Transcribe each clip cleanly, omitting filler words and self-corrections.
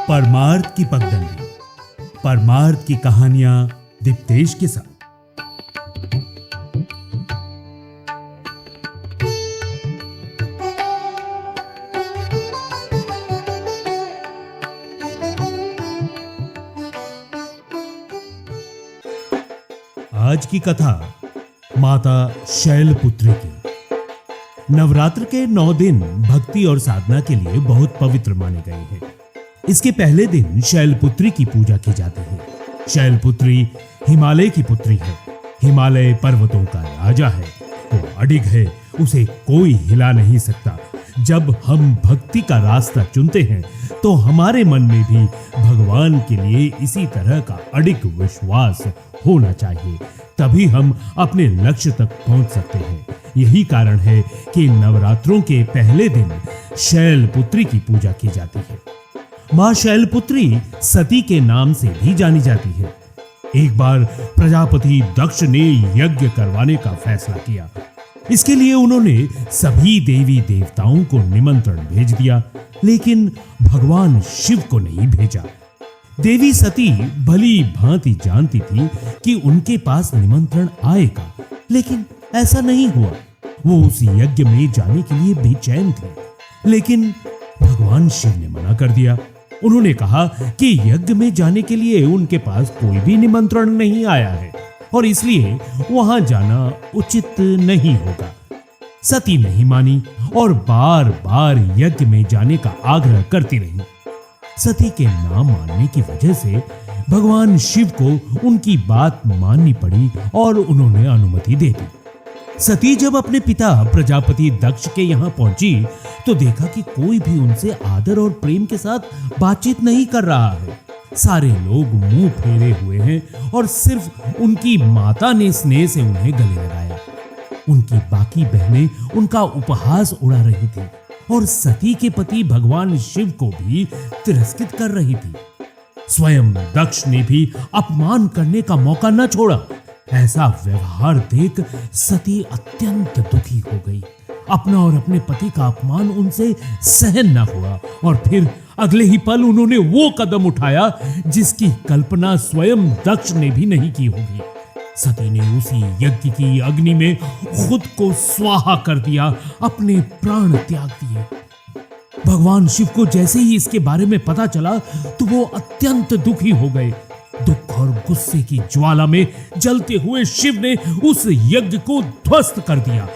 परमार्थ की पगडंडी, परमार्थ की कहानियां दीप्तेश के साथ। आज की कथा माता शैलपुत्री की। नवरात्र के 9 दिन भक्ति और साधना के लिए बहुत पवित्र माने गए हैं। इसके पहले दिन शैलपुत्री की पूजा की जाती है। शैलपुत्री हिमालय की पुत्री है। हिमालय पर्वतों का राजा है। वो अडिग है, उसे कोई हिला नहीं सकता। जब हम भक्ति का रास्ता चुनते हैं तो हमारे मन में भी भगवान के लिए इसी तरह का अडिग विश्वास होना चाहिए, तभी हम अपने लक्ष्य तक पहुंच सकते हैं। यही कारण है कि नवरात्रों के पहले दिन शैलपुत्री की पूजा की जाती है। मां शैलपुत्री सती के नाम से भी जानी जाती है। एक बार प्रजापति दक्ष ने यज्ञ करवाने का फैसला किया। इसके लिए उन्होंने सभी देवी देवताओं को निमंत्रण भेज दिया, लेकिन भगवान शिव को नहीं भेजा। देवी सती भली भांति जानती थी कि उनके पास निमंत्रण आएगा, लेकिन ऐसा नहीं हुआ। वो उस यज्ञ में जाने के लिए बेचैन थी, लेकिन भगवान शिव ने मना कर दिया। उन्होंने कहा कि यज्ञ में जाने के लिए उनके पास कोई भी निमंत्रण नहीं आया है और इसलिए वहां जाना उचित नहीं होगा। सती नहीं मानी और बार बार यज्ञ में जाने का आग्रह करती रही। सती के ना मानने की वजह से भगवान शिव को उनकी बात माननी पड़ी और उन्होंने अनुमति दे दी। सती जब अपने पिता प्रजापति दक्ष के यहाँ पहुंची तो देखा कि कोई भी उनसे आदर और प्रेम के साथ बातचीत नहीं कर रहा है। सारे लोग मुंह फेरे हुए हैं और सिर्फ उनकी माता ने स्नेह से उन्हें गले लगाया। उनकी बाकी बहनें उनका उपहास उड़ा रही थी और सती के पति भगवान शिव को भी तिरस्कृत कर रही थी। स्वयं दक्ष ने भी अपमान करने का मौका न छोड़ा। ऐसा व्यवहार देख सती अत्यंत दुखी हो गई। अपना और अपने पति का अपमान उनसे सहन न हुआ और फिर अगले ही पल उन्होंने वो कदम उठाया जिसकी कल्पना स्वयं दक्ष ने भी नहीं की होगी। सती ने उसी यज्ञ की अग्नि में खुद को स्वाहा कर दिया, अपने प्राण त्याग दिए। भगवान शिव को जैसे ही इसके बारे में पता चला तो वो अत्यंत दुखी हो गए। दुख और गुस्से की ज्वाला में जलते हुए शिव ने उस यज्ञ को ध्वस्त कर दिया।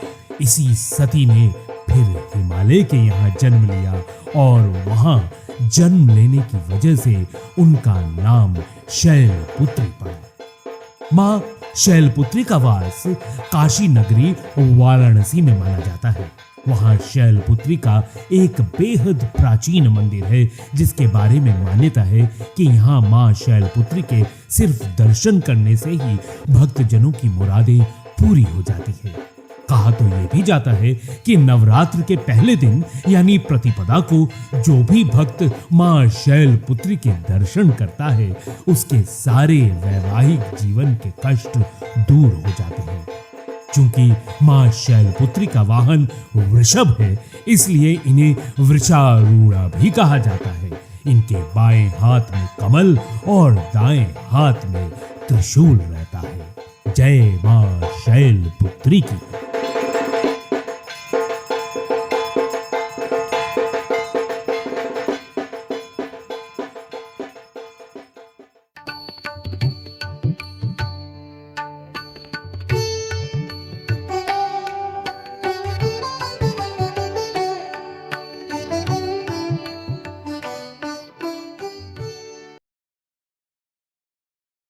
इसी सती ने फिर हिमालय के यहाँ जन्म लिया और वहां जन्म लेने की वजह से उनका नाम शैलपुत्री पड़ा। मां शैलपुत्री का वास काशी नगरी वाराणसी में माना जाता है। वहां शैलपुत्री का एक बेहद प्राचीन मंदिर है, जिसके बारे में मान्यता है कि यहाँ मां शैलपुत्री के सिर्फ दर्शन करने से ही भक्तजनों की मुरादें पूरी हो जाती है। कहा तो यह भी जाता है कि नवरात्र के पहले दिन यानी प्रतिपदा को जो भी भक्त मां शैलपुत्री के दर्शन करता है उसके सारे वैवाहिक जीवन के कष्ट दूर हो जाते हैं। चूंकि मां शैलपुत्री का वाहन वृषभ है, इसलिए इन्हें वृषारूढ़ा भी कहा जाता है। इनके बाएं हाथ में कमल और दाएं हाथ में त्रिशूल रहता है। जय मां शैलपुत्री की।